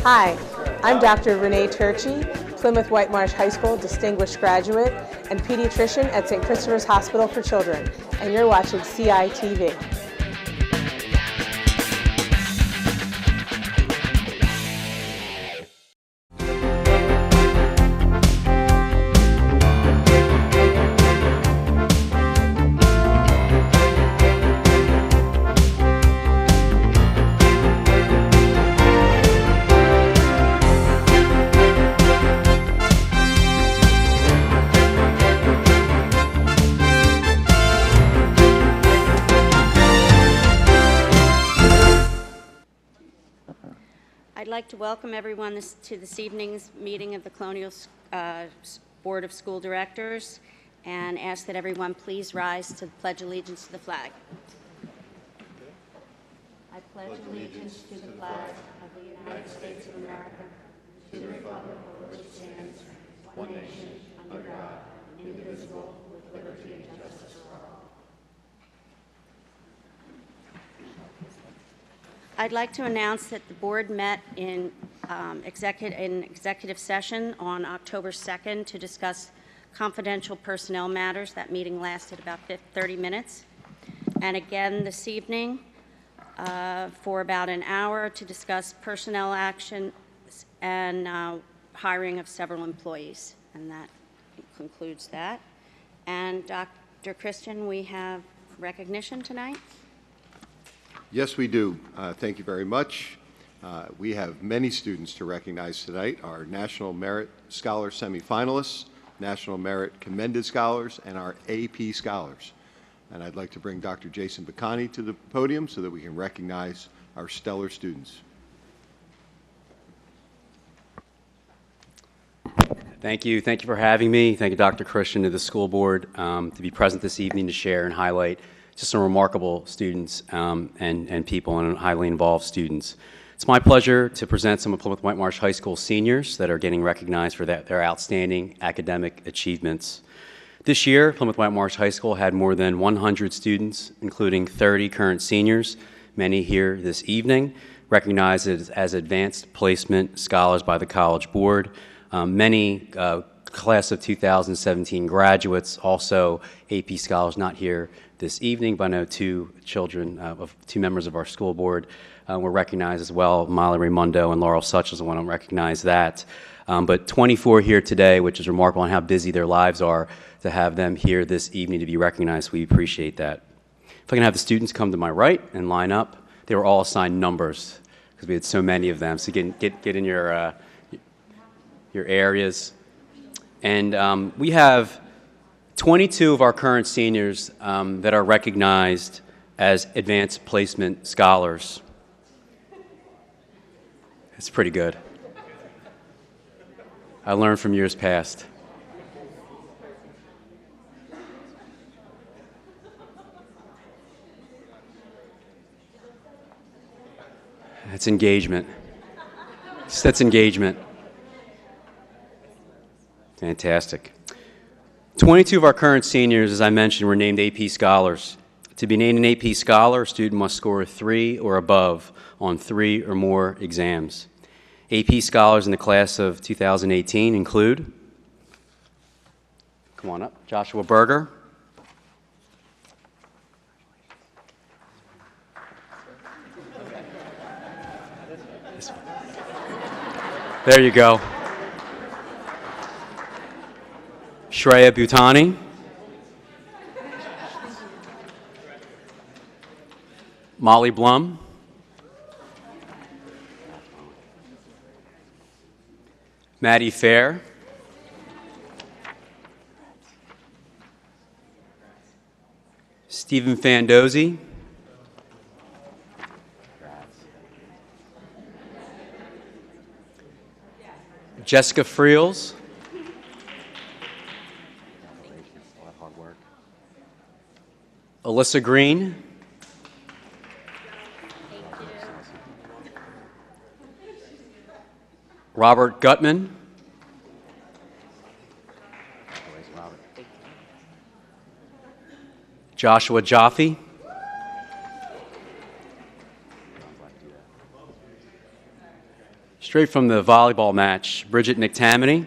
Hi, I'm Dr. Renee Turchi, Plymouth Whitemarsh High School Distinguished Graduate and Pediatrician at St. Christopher's Hospital for Children, and you're watching CITV. I'd like to welcome everyone to this evening's meeting of the Colonial Board of School Directors and ask that everyone please rise to pledge allegiance to the flag. I pledge allegiance to the flag of the United States of America, to the republic for which it stands, one nation, under God, indivisible, with liberty and justice for all. I'd like to announce that the board met in executive session on October 2nd to discuss confidential personnel matters. That meeting lasted about 30 minutes. And again this evening for about an hour to discuss personnel action and hiring of several employees. And that concludes that. And Dr. Christian, we have recognition tonight. Yes, we do. Thank you very much. We have many students to recognize tonight, our National Merit Scholar semifinalists, National Merit Commended Scholars, and our AP Scholars. And I'd like to bring Dr. Jason Bacani to the podium so that we can recognize our stellar students. Thank you. Thank you for having me. Thank you, Dr. Christian, to the school board to be present this evening to share and highlight just some remarkable students and people and highly involved students. It's my pleasure to present some of Plymouth Whitemarsh High School seniors that are getting recognized for their outstanding academic achievements. This year, Plymouth Whitemarsh High School had more than 100 students, including 30 current seniors, many here this evening, recognized as advanced placement scholars by the College Board. Many class of 2017 graduates, also AP scholars, not here this evening, but I know two members of our school board were recognized as well. Molly Raimundo and Laurel Such is the one to recognize that. But 24 here today, which is remarkable on how busy their lives are, to have them here this evening to be recognized. We appreciate that. If I can have the students come to my right and line up. They were all assigned numbers because we had so many of them. So get in your areas. And we have 22 of our current seniors that are recognized as advanced placement scholars. It's pretty good. I learned from years past. That's engagement. That's engagement. Fantastic. 22 of our current seniors, as I mentioned, were named AP Scholars. To be named an AP Scholar, a student must score a 3 or above on 3 or more exams. AP Scholars in the class of 2018 include, come on up, Joshua Berger, there you go, Shreya Bhutani, Molly Blum, Maddie Fair, Stephen Fandozzi, Jessica Friels, Alyssa Green, Robert Gutman, Joshua Jaffe, Straight from the volleyball match, Bridget McTammany.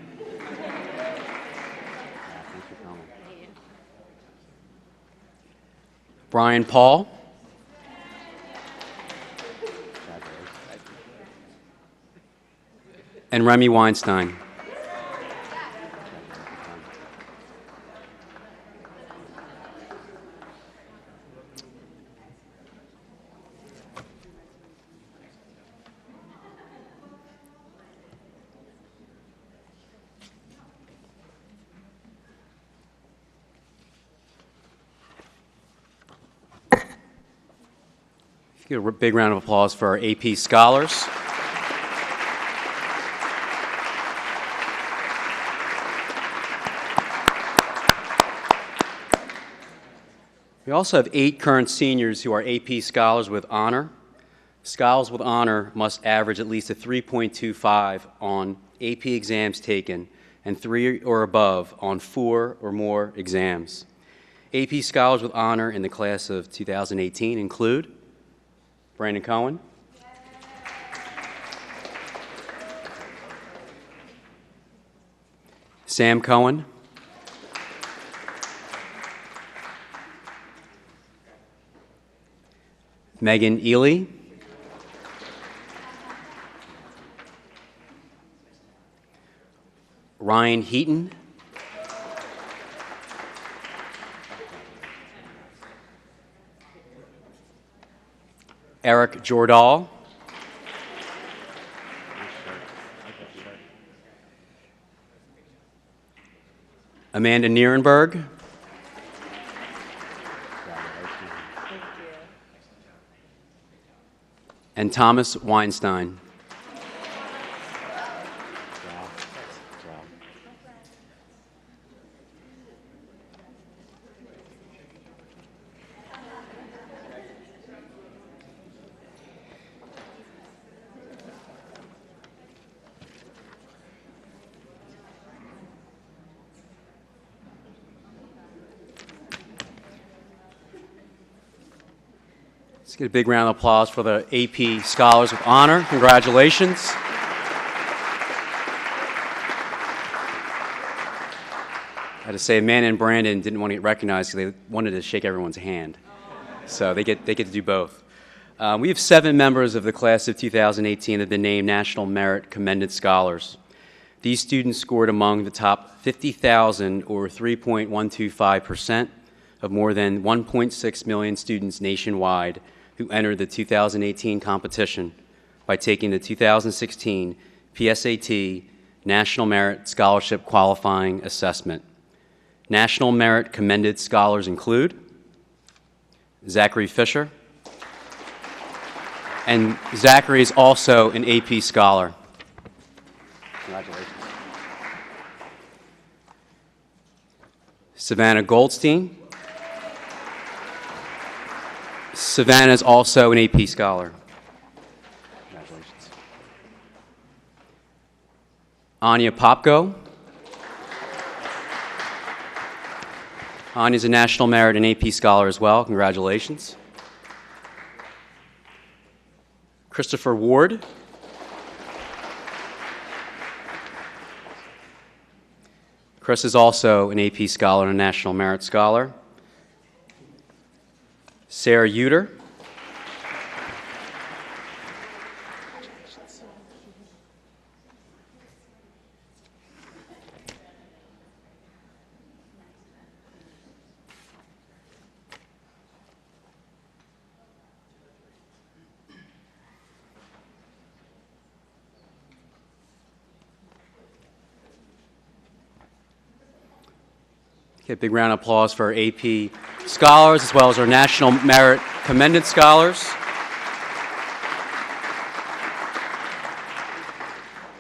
Brian Paul. And Remy Weinstein. Give a big round of applause for our AP scholars. We also have 8 current seniors who are AP scholars with honor. Scholars with honor must average at least a 3.25 on AP exams taken and 3 or above on 4 or more exams. AP scholars with honor in the class of 2018 include Brandon Cohen, Sam Cohen, Megan Ely, Ryan Heaton, Eric Jordahl, Amanda Nierenberg, and Thomas Weinstein. Let's get a big round of applause for the AP Scholars with Honor. Congratulations. I had to say, Amanda and Brandon didn't want to get recognized because they wanted to shake everyone's hand. So they get to do both. We have 7 members of the class of 2018 that have been named National Merit Commended Scholars. These students scored among the top 50,000, or 3.125%, of more than 1.6 million students nationwide who entered the 2018 competition by taking the 2016 PSAT National Merit Scholarship Qualifying Assessment. National Merit Commended Scholars include Zachary Fisher, and Zachary is also an AP Scholar. Congratulations. Savannah Goldstein. Savannah is also an AP Scholar. Congratulations. Anya Popko. Anya is a National Merit and AP Scholar as well. Congratulations. Christopher Ward. Chris is also an AP Scholar and a National Merit Scholar. Sarah Uter. Okay, a big round of applause for our AP Scholars as well as our National Merit Commended Scholars.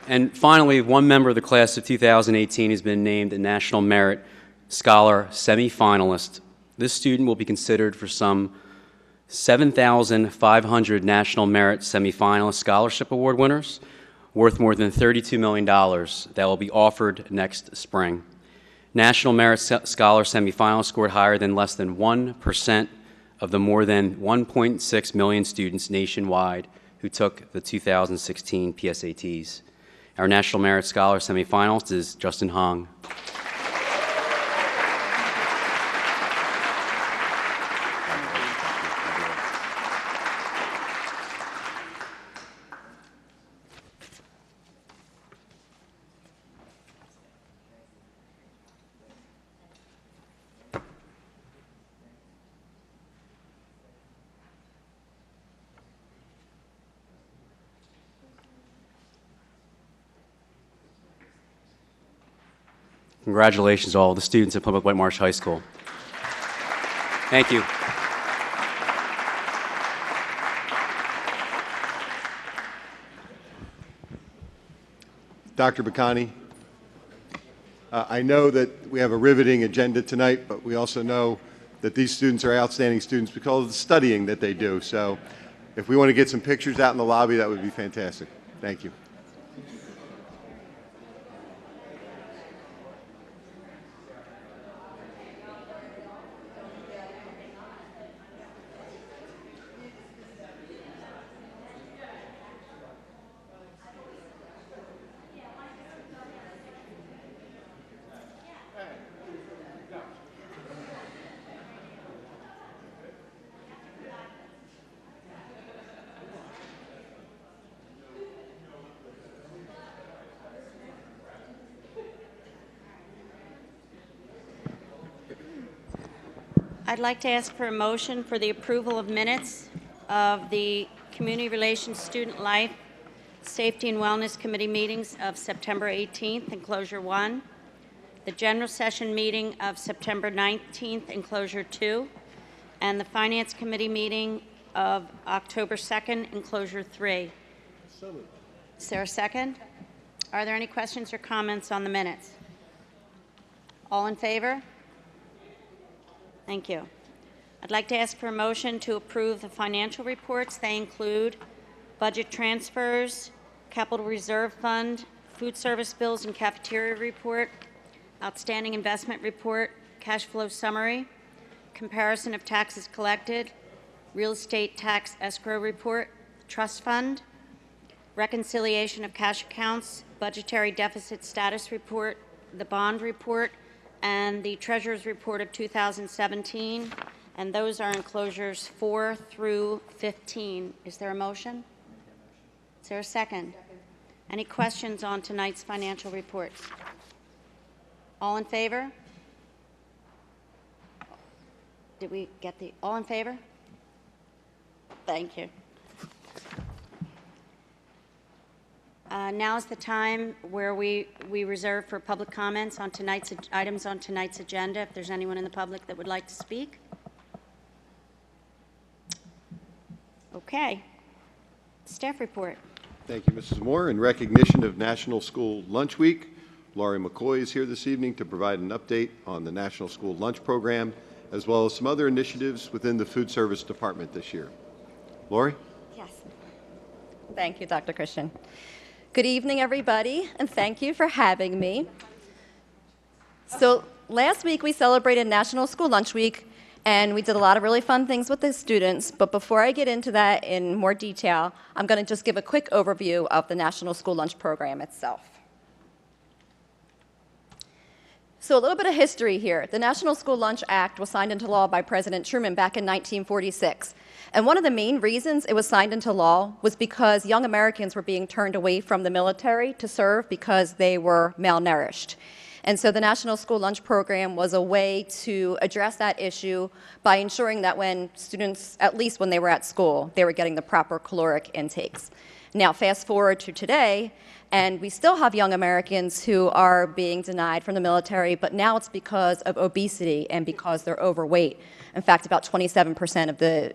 And finally, one member of the class of 2018 has been named a National Merit Scholar semifinalist. This student will be considered for some 7,500 National Merit Semifinalist Scholarship Award winners, worth more than $32 million, that will be offered next spring. National Merit Scholar semifinalists scored higher than less than 1% of the more than 1.6 million students nationwide who took the 2016 PSATs. Our National Merit Scholar semifinalist is Justin Hong. Congratulations to all the students at Plymouth White Marsh High School. Thank you. Dr. Bacani, I know that we have a riveting agenda tonight, but we also know that these students are outstanding students because of the studying that they do. So if we want to get some pictures out in the lobby, that would be fantastic. Thank you. I'd like to ask for a motion for the approval of minutes of the Community Relations, Student Life, Safety and Wellness Committee meetings of September 18th, Enclosure 1, the General Session meeting of September 19th, Enclosure 2, and the Finance Committee meeting of October 2nd, Enclosure 3. Is there a second? Are there any questions or comments on the minutes? All in favor? Thank you. I'd like to ask for a motion to approve the financial reports. They include budget transfers, capital reserve fund, food service bills and cafeteria report, outstanding investment report, cash flow summary, comparison of taxes collected, real estate tax escrow report, trust fund, reconciliation of cash accounts, budgetary deficit status report, the bond report, and the Treasurer's Report of 2017, and those are enclosures 4 through 15. Is there a motion? Is there a second? Any questions on tonight's financial reports? All in favor? Did we get the, all in favor? Thank you. Now is the time where we reserve for public comments on tonight's items on tonight's agenda. If there's anyone in the public that would like to speak. Okay. Staff report. Thank you, Mrs. Moore. In recognition of National School Lunch Week, Laurie McCoy is here this evening to provide an update on the National School Lunch Program, as well as some other initiatives within the Food Service Department this year. Laurie? Yes. Thank you, Dr. Christian. Good evening, everybody, and thank you for having me. So last week we celebrated National School Lunch Week, and we did a lot of really fun things with the students. But before I get into that in more detail, I'm going to just give a quick overview of the National School Lunch Program itself. So a little bit of history here. The National School Lunch Act was signed into law by President Truman back in 1946. And one of the main reasons it was signed into law was because young Americans were being turned away from the military to serve because they were malnourished. And so the National School Lunch Program was a way to address that issue by ensuring that when students, at least when they were at school, they were getting the proper caloric intakes. Now, fast forward to today, and we still have young Americans who are being denied from the military, but now it's because of obesity and because they're overweight. In fact, about 27% of the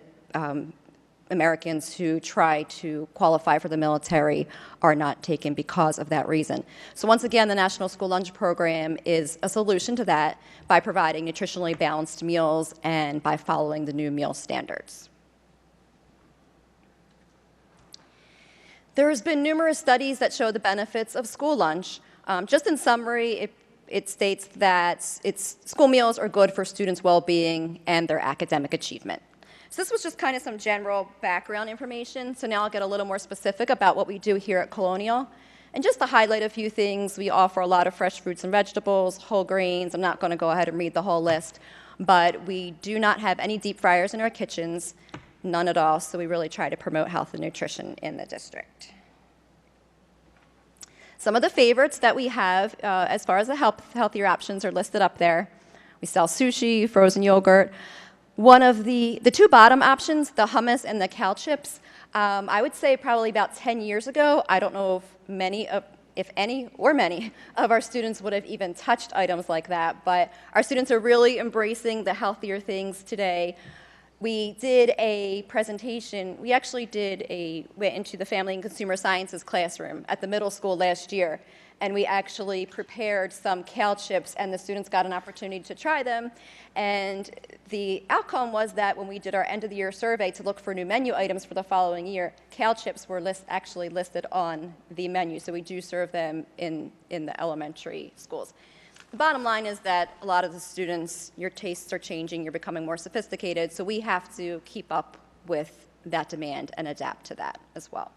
Americans who try to qualify for the military are not taken because of that reason. So once again, the National School Lunch Program is a solution to that by providing nutritionally balanced meals and by following the new meal standards. There's been numerous studies that show the benefits of school lunch. Just in summary, it states that school meals are good for students' well-being and their academic achievement. So this was just kind of some general background information. So now I'll get a little more specific about what we do here at Colonial. And just to highlight a few things, we offer a lot of fresh fruits and vegetables, whole grains. I'm not going to go ahead and read the whole list, but we do not have any deep fryers in our kitchens, none at all. So we really try to promote health and nutrition in the district. Some of the favorites that we have as far as the healthier options are listed up there. We sell sushi, frozen yogurt. One of the two bottom options, the hummus and the cal chips, I would say probably about 10 years ago, I don't know if any of our students would have even touched items like that, but our students are really embracing the healthier things today. We did a presentation, we actually went into the Family and Consumer Sciences classroom at the middle school last year, and we actually prepared some cal chips, and the students got an opportunity to try them. And the outcome was that when we did our end of the year survey to look for new menu items for the following year, cal chips were actually listed on the menu, so we do serve them in the elementary schools. The bottom line is that a lot of the students, your tastes are changing, you're becoming more sophisticated, so we have to keep up with that demand and adapt to that as well.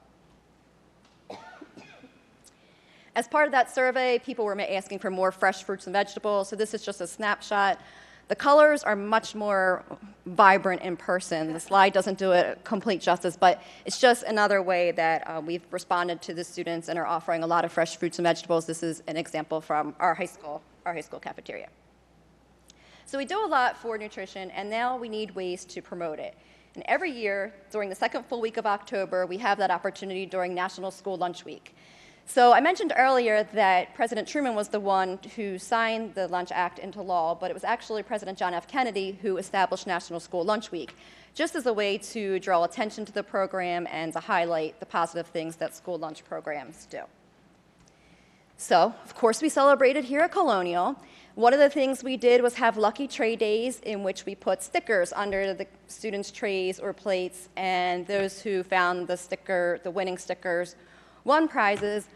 As part of that survey, people were asking for more fresh fruits and vegetables, so this is just a snapshot. The colors are much more vibrant in person. The slide doesn't do it complete justice, but it's just another way that we've responded to the students and are offering a lot of fresh fruits and vegetables. This is an example from our high school cafeteria. So we do a lot for nutrition, and now we need ways to promote it. And every year, during the second full week of October, we have that opportunity during National School Lunch Week. So I mentioned earlier that President Truman was the one who signed the Lunch Act into law, but it was actually President John F. Kennedy who established National School Lunch Week, just as a way to draw attention to the program and to highlight the positive things that school lunch programs do. So, of course, we celebrated here at Colonial. One of the things we did was have lucky tray days in which we put stickers under the students' trays or plates, and those who found the winning stickers won prizes.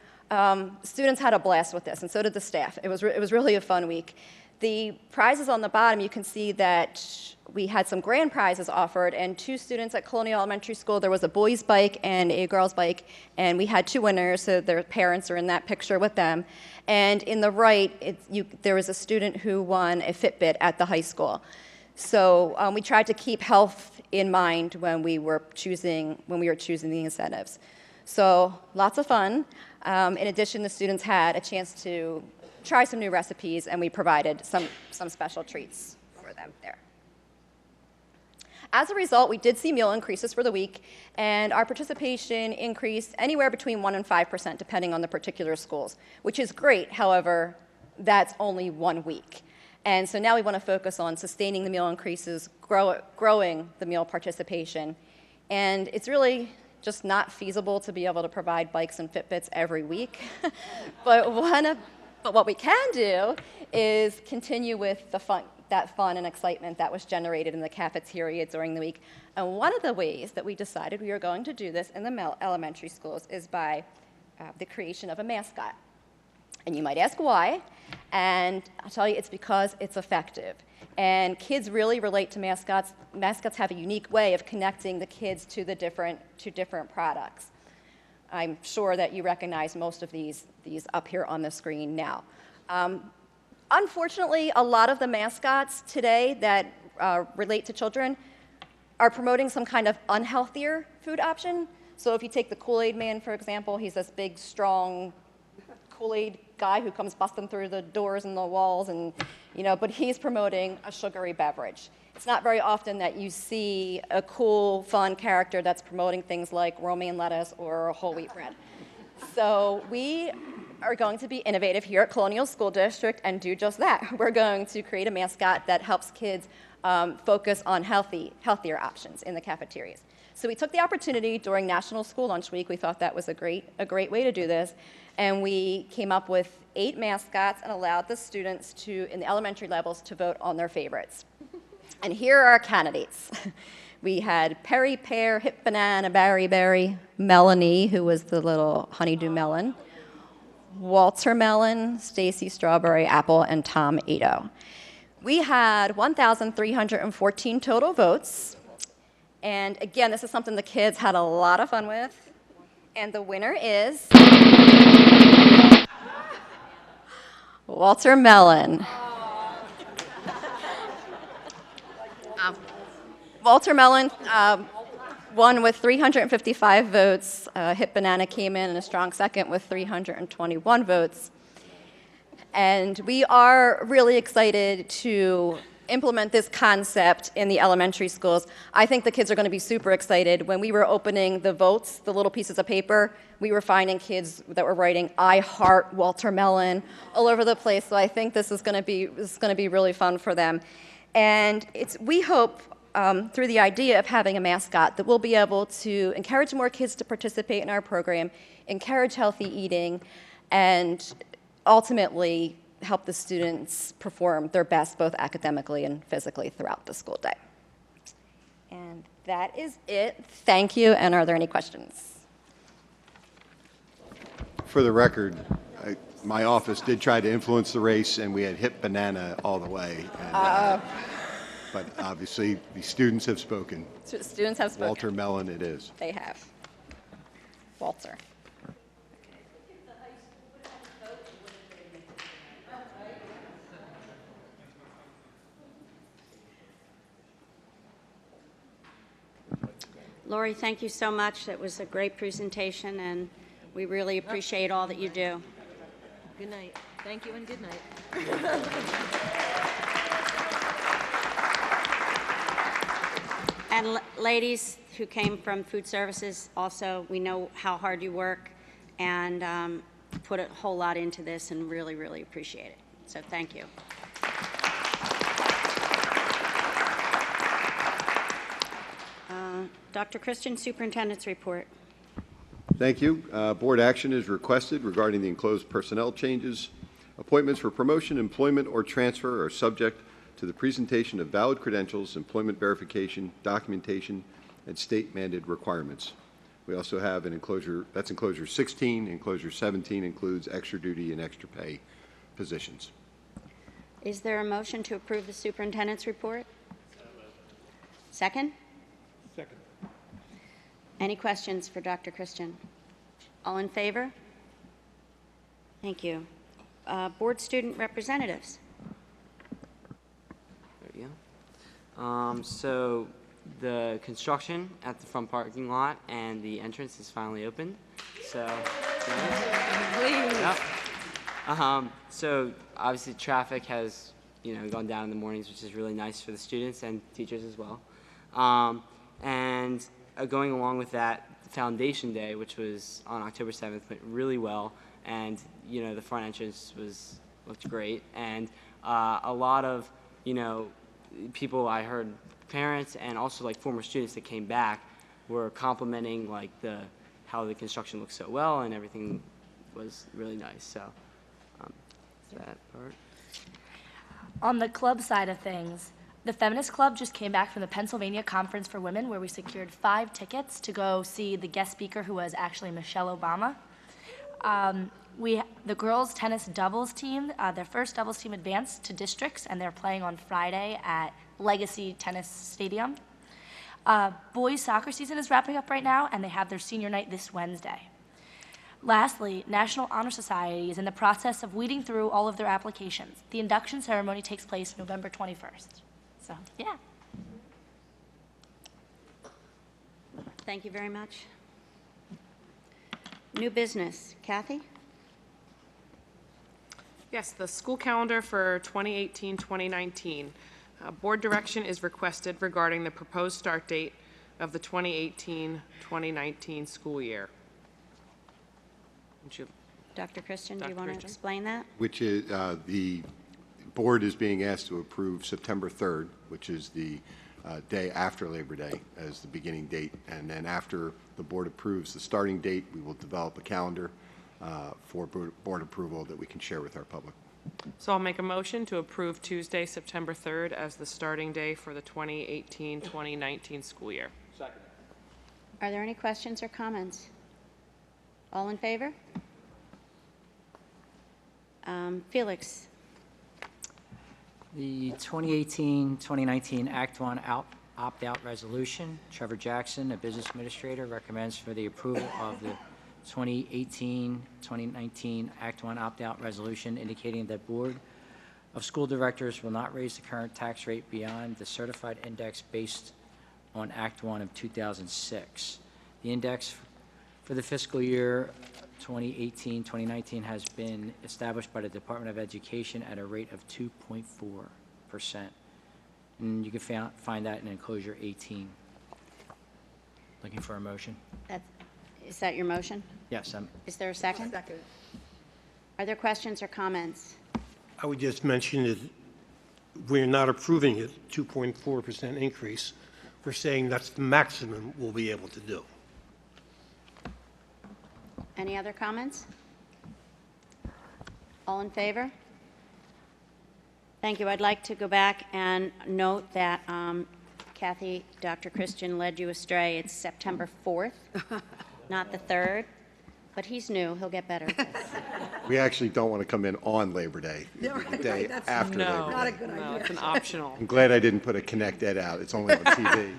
Students had a blast with this, and so did the staff. It was really a fun week. The prizes on the bottom, you can see that we had some grand prizes offered, and two students at Colonial Elementary School, there was a boys' bike and a girls' bike, and we had two winners, so their parents are in that picture with them. And in the right, there was a student who won a Fitbit at the high school. So we tried to keep health in mind when we were choosing the incentives. So lots of fun. In addition, the students had a chance to try some new recipes, and we provided some special treats for them there. As a result, we did see meal increases for the week, and our participation increased anywhere between 1% and 5%, depending on the particular schools, which is great. However, that's only 1 week. And so now we want to focus on sustaining the meal increases, growing the meal participation. And it's really just not feasible to be able to provide bikes and Fitbits every week. But what we can do is continue with that fun and excitement that was generated in the cafeteria during the week. And one of the ways that we decided we were going to do this in the elementary schools is by the creation of a mascot. And you might ask why, and I'll tell you it's because it's effective. And kids really relate to mascots. Mascots have a unique way of connecting the kids to different products. I'm sure that you recognize most of these up here on the screen now. Unfortunately, a lot of the mascots today that relate to children are promoting some kind of unhealthier food option. So if you take the Kool-Aid Man, for example, he's this big, strong Kool-Aid guy who comes busting through the doors and the walls, and but he's promoting a sugary beverage. It's not very often that you see a cool, fun character that's promoting things like romaine lettuce or whole wheat bread. So we are going to be innovative here at Colonial School District and do just that. We're going to create a mascot that helps kids focus on healthier options in the cafeterias. So we took the opportunity during National School Lunch Week. We thought that was a great way to do this. And we came up with 8 mascots and allowed the students in the elementary levels to vote on their favorites. And here are our candidates. We had Perry Pear, Hip Banana, Barry Berry, Melanie, who was the little honeydew melon, Walter Melon, Stacy Strawberry Apple, and Tom Ito. We had 1,314 total votes, And again, this is something the kids had a lot of fun with. And the winner is Walter Mellon. Walter Mellon won with 355 votes. Hip Banana came in a strong second with 321 votes. And we are really excited to implement this concept in the elementary schools. I think the kids are going to be super excited. When we were opening the votes, the little pieces of paper, we were finding kids that were writing "I heart Walter Mellon" all over the place. So I think this is going to be really fun for them. And we hope through the idea of having a mascot that we'll be able to encourage more kids to participate in our program, encourage healthy eating, and ultimately help the students perform their best both academically and physically throughout the school day. And that is it. Thank you. And are there any questions? For the record, my office did try to influence the race, and we had Hip Banana all the way. And, but obviously, the students have spoken. Students have spoken. Walter Mellon it is. They have. Walter. Lori, thank you so much. That was a great presentation, and we really appreciate all that you do. Good night. Thank you and good night. And ladies who came from food services, also, we know how hard you work and put a whole lot into this and really, really appreciate it. So thank you. Dr. Christian, Superintendent's Report. Thank you. Board action is requested regarding the enclosed personnel changes. Appointments for promotion, employment, or transfer are subject to the presentation of valid credentials, employment verification, documentation, and state-mandated requirements. We also have an enclosure, that's enclosure 16. Enclosure 17 includes extra duty and extra pay positions. Is there a motion to approve the Superintendent's Report? Second? Second. Any questions for Dr. Christian? All in favor? Thank you. Board student representatives. There we go. So the construction at the front parking lot and the entrance is finally open. So, yep. So obviously traffic has gone down in the mornings, which is really nice for the students and teachers as well. And going along with that, Foundation Day, which was on October 7th, went really well, and the front entrance looked great, and a lot of people, I heard parents and also like former students that came back were complimenting like how the construction looked so well and everything was really nice. So that part. On the club side of things, the Feminist Club just came back from the Pennsylvania Conference for Women, where we secured 5 tickets to go see the guest speaker, who was actually Michelle Obama. The girls' tennis doubles team, their first doubles team advanced to districts, and they're playing on Friday at Legacy Tennis Stadium. Boys' soccer season is wrapping up right now, and they have their senior night this Wednesday. Lastly, National Honor Society is in the process of weeding through all of their applications. The induction ceremony takes place November 21st. So, yeah. Thank you very much. New business. Kathy? Yes, the school calendar for 2018-2019. Board direction is requested regarding the proposed start date of the 2018-2019 school year. Dr. Christian, do you Dr. want to Christian? explain that? Which is, the board is being asked to approve September 3rd, which is the day after Labor Day as the beginning date. And then after the board approves the starting date, we will develop a calendar for board approval that we can share with our public. So I'll make a motion to approve Tuesday, September 3rd as the starting day for the 2018-2019 school year. Second. Are there any questions or comments? All in favor? Felix? The 2018-2019 Act 1 Opt-Out Resolution. Trevor Jackson, a business administrator, recommends for the approval of the 2018-2019 Act 1 Opt-Out Resolution, indicating that Board of School Directors will not raise the current tax rate beyond the certified index based on Act 1 of 2006. The index for the fiscal year 2018-2019 has been established by the Department of Education at a rate of 2.4%. And you can find that in enclosure 18. Looking for a motion? Is that your motion? Yes, Is there a second? Second. Are there questions or comments? I would just mention that we're not approving a 2.4% increase. We're saying that's the maximum we'll be able to do. Any other comments? All in favor? Thank you. I'd like to go back and note that Kathy, Dr. Christian led you astray. It's September 4th, not the 3rd, but he's new. He'll get better. We actually don't want to come in on Labor Day, Yeah, right, the day that's after No, Labor not Day. a good no, idea. it's an optional. I'm glad I didn't put a Connect Ed out. It's only on TV.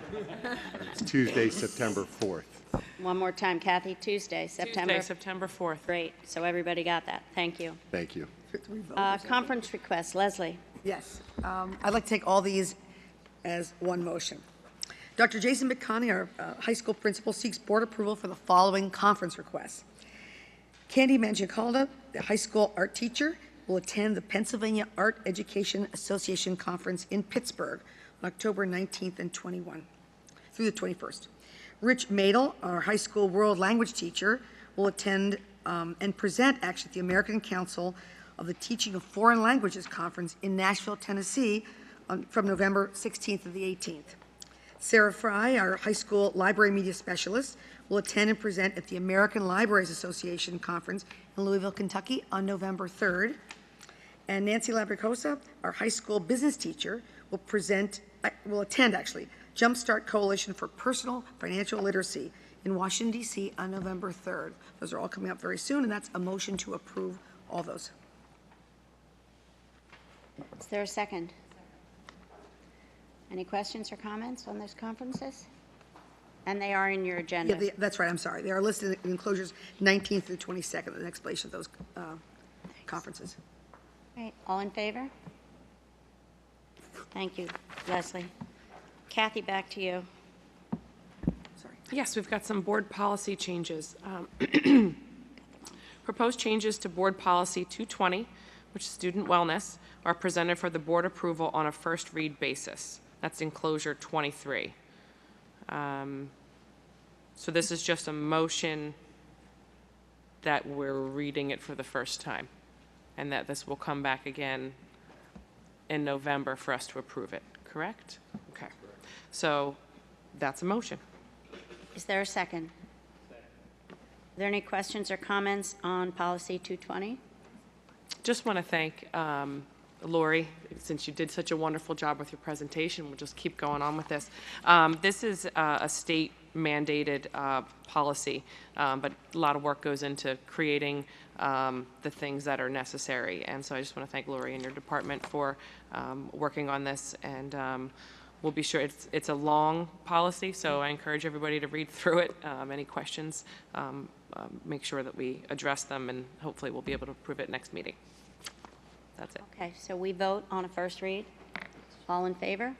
It's Tuesday, September 4th. One more time, Kathy, Tuesday, September. September 4th. Great. So everybody got that. Thank you. Thank you. Conference request, Leslie. Yes. I'd like to take all these as one motion. Dr. Jason McConney, our high school principal, seeks board approval for the following conference requests. Candy Mangiacalda, the high school art teacher, will attend the Pennsylvania Art Education Association Conference in Pittsburgh on October 19th and 21 through the 21st. Rich Madel, our high school world language teacher, will attend and present actually at the American Council of the Teaching of Foreign Languages Conference in Nashville, Tennessee from November 16th to the 18th. Sarah Fry, our high school library media specialist, will attend and present at the American Libraries Association Conference in Louisville, Kentucky on November 3rd. And Nancy Labricosa, our high school business teacher, will attend Jumpstart Coalition for Personal Financial Literacy in Washington, D.C. on November 3rd. Those are all coming up very soon, and that's a motion to approve all those. Is there a second? Any questions or comments on those conferences? And they are in your agenda. Yeah, that's right, I'm sorry. They are listed in enclosures 19th through 22nd, an explanation of those conferences. Right, all in favor? Thank you, Leslie. Kathy, back to you. Sorry. Yes, we've got some board policy changes. Proposed changes to Board Policy 220, which is student wellness, are presented for the board approval on a first read basis. That's enclosure 23. So this is just a motion that we're reading it for the first time, and that this will come back again in November for us to approve it, correct? Okay. So that's a motion. Is there a second? Are there any questions or comments on Policy 220? Just want to thank Lori, since you did such a wonderful job with your presentation. We'll just keep going on with this. This is a state mandated policy, but a lot of work goes into creating the things that are necessary. And so I just want to thank Lori and your department for working on this. And we'll be sure it's a long policy, so I encourage everybody to read through it. Any questions, make sure that we address them, and hopefully we'll be able to approve it next meeting. That's it. Okay, so we vote on a first read. All in favor?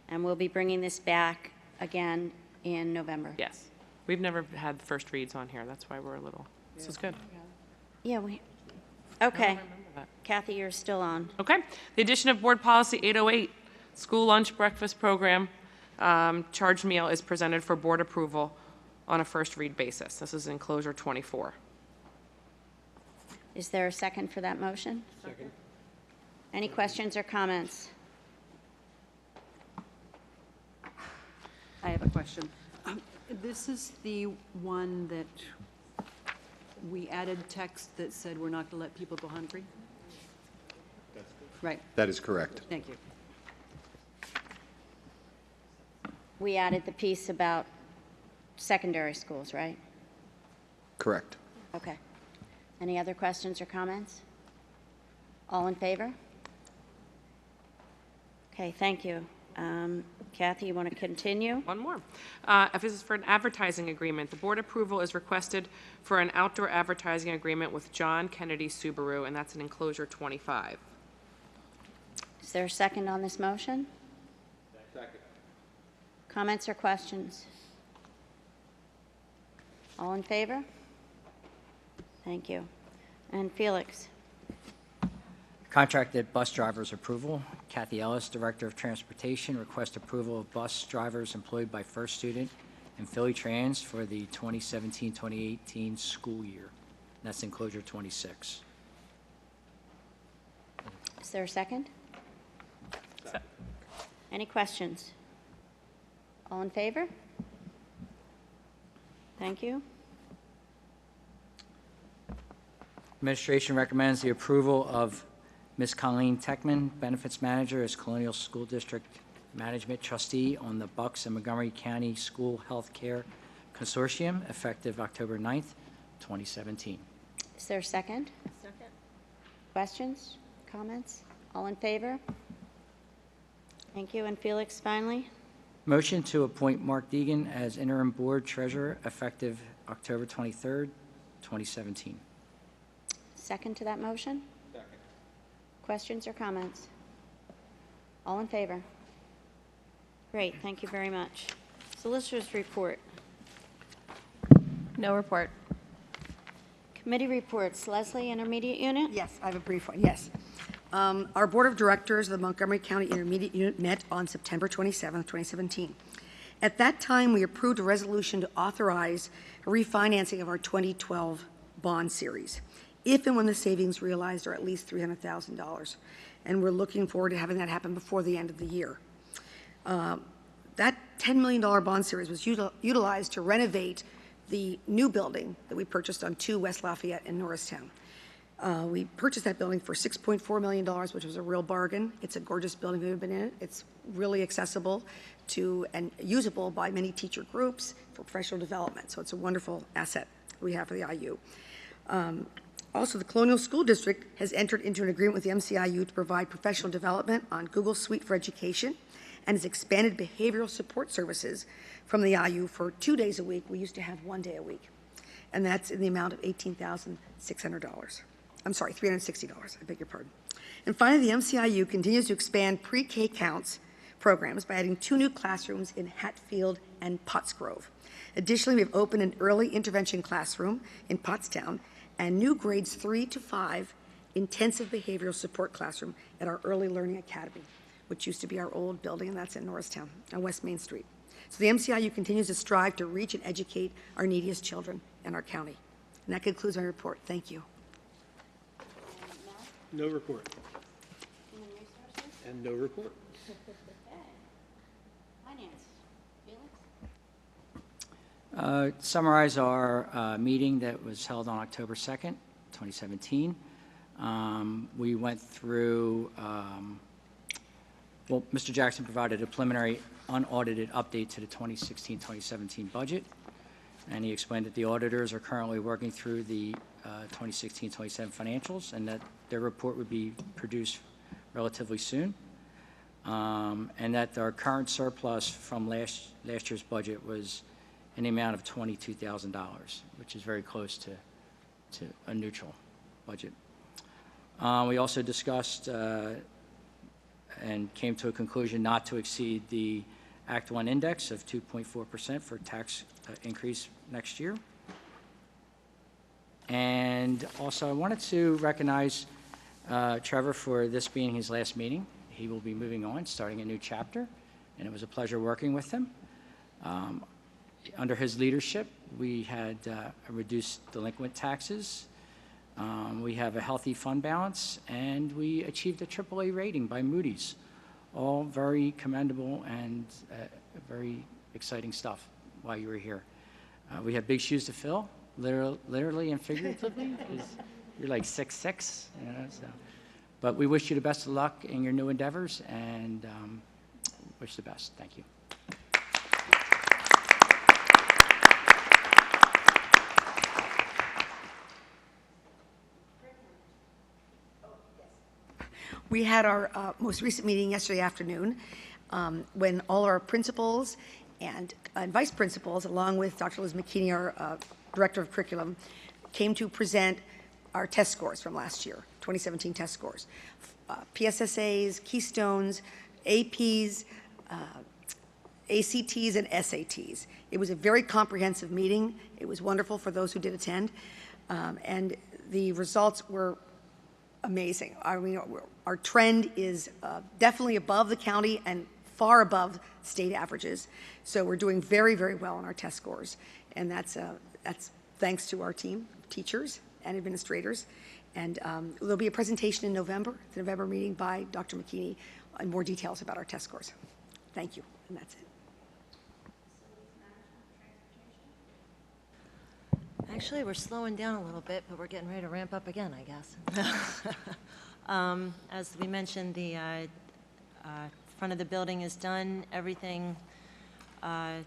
And we'll be bringing this back again in November. Yes. We've never had first reads on here. That's why we're a little, this is good. Yeah, okay. I don't remember that. Kathy, you're still on. Okay. The addition of Board Policy 808, School Lunch Breakfast Program, charged meal is presented for board approval on a first read basis. This is enclosure 24. Is there a second for that motion? Second. Any questions or comments? I have a question. This is the one that we added text that said we're not going to let people go hungry? Right. That is correct. Thank you. We added the piece about secondary schools, right? Correct. Okay. Any other questions or comments? All in favor? Okay, thank you. Kathy, you want to continue? One more. If this is for an advertising agreement, the board approval is requested for an outdoor advertising agreement with John Kennedy Subaru, and that's in enclosure 25. Is there a second on this motion? Second. Comments or questions? All in favor? Thank you. And Felix? Contracted bus drivers approval. Kathy Ellis, Director of Transportation, requests approval of bus drivers employed by First Student and Philly Trans for the 2017-2018 school year. That's enclosure 26. Is there a second? Any questions? All in favor? Thank you. Administration recommends the approval of Ms. Colleen Techman, Benefits Manager, as Colonial School District Management Trustee on the Bucks and Montgomery County School Health Care Consortium, effective October 9th, 2017. Is there a second? Second. Questions? Comments? All in favor? Thank you. And Felix, finally? Motion to appoint Mark Deegan as Interim Board Treasurer, effective October 23rd, 2017. Second to that motion? Second. Questions or comments? All in favor? Great, thank you very much. Solicitor's report. No report. Committee reports. Leslie, Intermediate Unit? Yes, I have a brief one, yes. Our Board of Directors of the Montgomery County Intermediate Unit met on September 27, 2017. At that time, we approved a resolution to authorize a refinancing of our 2012 bond series, if and when the savings realized are at least $300,000. And we're looking forward to having that happen before the end of the year. That $10 million bond series was utilized to renovate the new building that we purchased on 2 West Lafayette in Norristown. We purchased that building for $6.4 million, which was a real bargain. It's a gorgeous building. We've been in it. It's really accessible to and usable by many teacher groups for professional development. So it's a wonderful asset we have for the IU. Also, the Colonial School District has entered into an agreement with the MCIU to provide professional development on Google Suite for Education and has expanded behavioral support services from the IU for 2 days a week. We used to have 1 day a week. And that's in the amount of $18,600. I'm sorry, $360, I beg your pardon. And finally, the MCIU continues to expand pre-K counts programs by adding 2 new classrooms in Hatfield and Pottsgrove. Additionally, we have opened an early intervention classroom in Pottstown and new grades 3 to 5 intensive behavioral support classroom at our Early Learning Academy, which used to be our old building, and that's in Norristown on West Main Street. So the MCIU continues to strive to reach and educate our neediest children in our county. And that concludes my report. Thank you. No report. And no report. Finance. Felix? Summarize our meeting that was held on October 2nd, 2017. We went through, well, Mr. Jackson provided a preliminary unaudited update to the 2016-2017 budget, and he explained that the auditors are currently working through the 2016-27 financials and that their report would be produced relatively soon, and that our current surplus from last year's budget was in the amount of $22,000, which is very close to a neutral budget. We also discussed and came to a conclusion not to exceed the Act 1 index of 2.4% for tax increase next year. And also I wanted to recognize Trevor for this being his last meeting. He will be moving on, starting a new chapter, and it was a pleasure working with him. Under his leadership, we had reduced delinquent taxes, we have a healthy fund balance, and we achieved a AAA rating by Moody's. All very commendable and very exciting stuff while you were here. We have big shoes to fill, literally and figuratively. You're like 6'6", you know, so. But we wish you the best of luck in your new endeavors, and wish the best. Thank you. We had our most recent meeting yesterday afternoon. when all our principals and vice principals, along with Dr. Liz McKinney, our Director of Curriculum, came to present our test scores from last year, 2017 test scores. PSSAs, Keystones, APs, ACTs, and SATs. It was a very comprehensive meeting. It was wonderful for those who did attend. And the results were amazing. I mean, our trend is definitely above the county and far above state averages. So we're doing very, very well on our test scores. And that's thanks to our team, teachers and administrators. And there'll be a presentation in November, the November meeting by Dr. McKinney, on more details about our test scores. Thank you, and that's it. Actually, we're slowing down a little bit, but we're getting ready to ramp up again, I guess. As we mentioned, the front of the building is done. Everything, I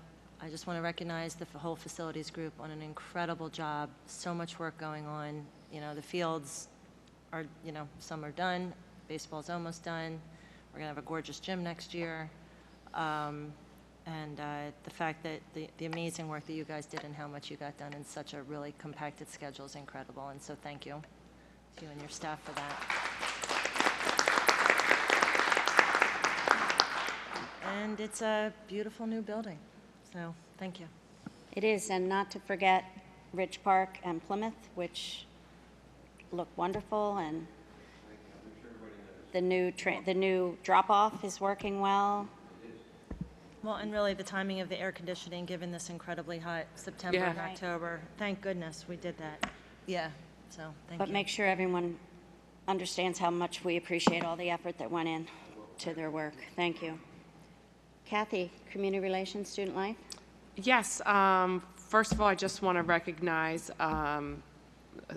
just want to recognize the whole facilities group on an incredible job. So much work going on. You know, the fields are, you know, some are done. Baseball's almost done. We're going to have a gorgeous gym next year. And the fact that the amazing work that you guys did and how much you got done in such a really compacted schedule is incredible. And so thank you to you and your staff for that. And it's a beautiful new building. So thank you. It is, and not to forget Ridge Park and Plymouth, which look wonderful, and the new drop-off is working well. Well, and really the timing of the air conditioning, given this incredibly hot September and October. Thank goodness we did that. Yeah, so thank you. But make sure everyone understands how much we appreciate all the effort that went in to their work. Thank you. Kathy, Community Relations, Student Life? Yes. First of all, I just want to recognize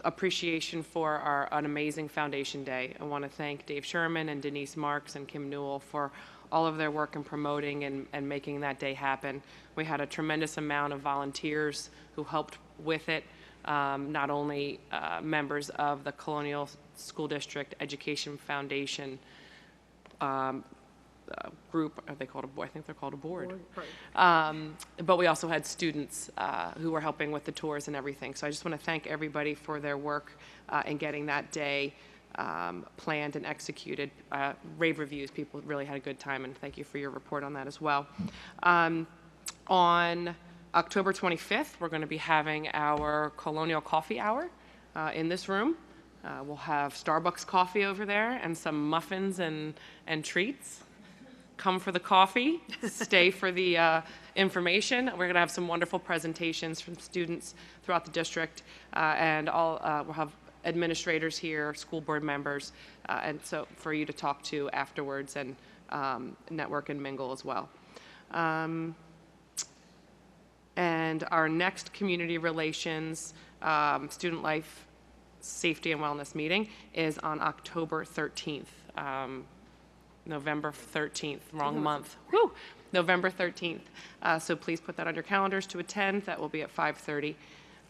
appreciation for an amazing Foundation Day. I want to thank Dave Sherman and Denise Marks and Kim Newell for all of their work in promoting and making that day happen. We had a tremendous amount of volunteers who helped with it, not only members of the Colonial School District Education Foundation group, are they called I think they're called a board. But we also had students who were helping with the tours and everything. So I just want to thank everybody for their work in getting that day planned and executed. Rave reviews, people really had a good time, and thank you for your report on that as well. On October 25th, we're going to be having our Colonial Coffee Hour in this room. We'll have Starbucks coffee over there and some muffins and treats. Come for the coffee, stay for the information. We're going to have some wonderful presentations from students throughout the district, and we'll have administrators here, school board members, and so for you to talk to afterwards and network and mingle as well. And our next community relations, student life, safety and wellness meeting is on October 13th. November 13th, wrong month. Woo! November 13th. So please put that on your calendars to attend. That will be at 5:30.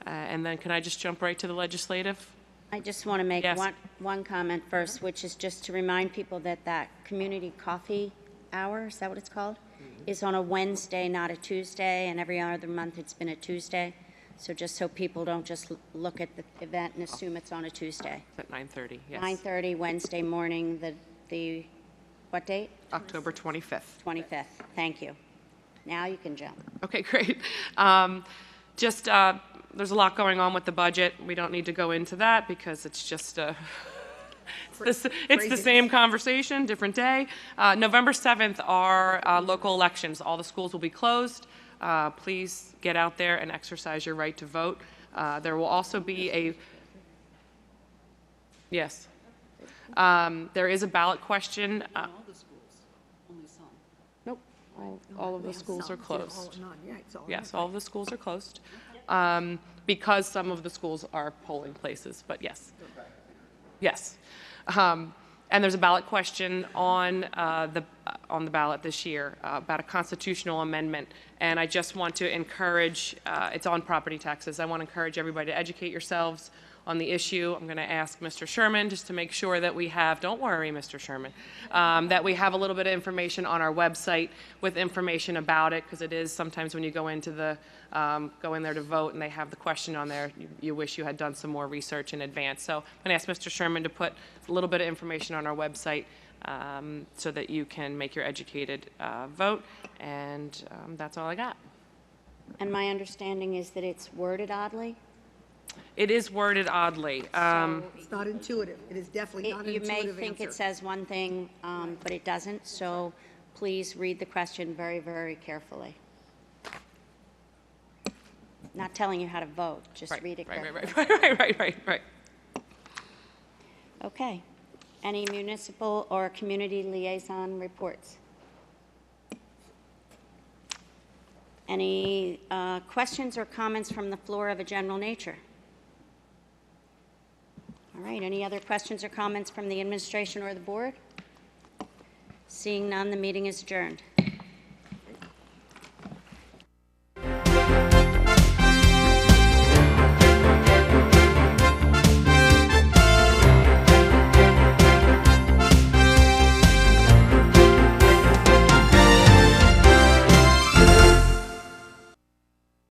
And then can I just jump right to the legislative? I just want to make Yes. one comment first, which is just to remind people that community coffee hour, is that what it's called? Is on a Wednesday, not a Tuesday, and every other month it's been a Tuesday. So just so people don't just look at the event and assume it's on a Tuesday. At 9:30, yes. 9:30 Wednesday morning, the what date? October 25th. 25th. Thank you. Now you can jump. Okay, great. There's a lot going on with the budget. We don't need to go into that because it's just it's the same conversation, different day. November 7th are local elections. All the schools will be closed. Please get out there and exercise your right to vote. There will also be yes. There is a ballot question. All the schools, only some. Nope, all of the schools are closed. Yes, all of the schools are closed because some of the schools are polling places, but yes. Yes. And there's a ballot question on the ballot this year about a constitutional amendment. And I just want to encourage, it's on property taxes. I want to encourage everybody to educate yourselves on the issue. I'm going to ask Mr. Sherman just to make sure that we have, don't worry, Mr. Sherman, that we have a little bit of information on our website with information about it, because it is sometimes when you go into the, go in there to vote and they have the question on there, you wish you had done some more research in advance. So I'm going to ask Mr. Sherman to put a little bit of information on our website so that you can make your educated vote, and that's all I got. And my understanding is that it's worded oddly? It is worded oddly. It's not intuitive. It is definitely not an You intuitive may think answer. it says one thing, but it doesn't, so please read the question very, very carefully. Not telling you how to vote, just read it carefully. Right. Okay. Any municipal or community liaison reports? Any questions or comments from the floor of a general nature? All right, any other questions or comments from the administration or the board? Seeing none, the meeting is adjourned.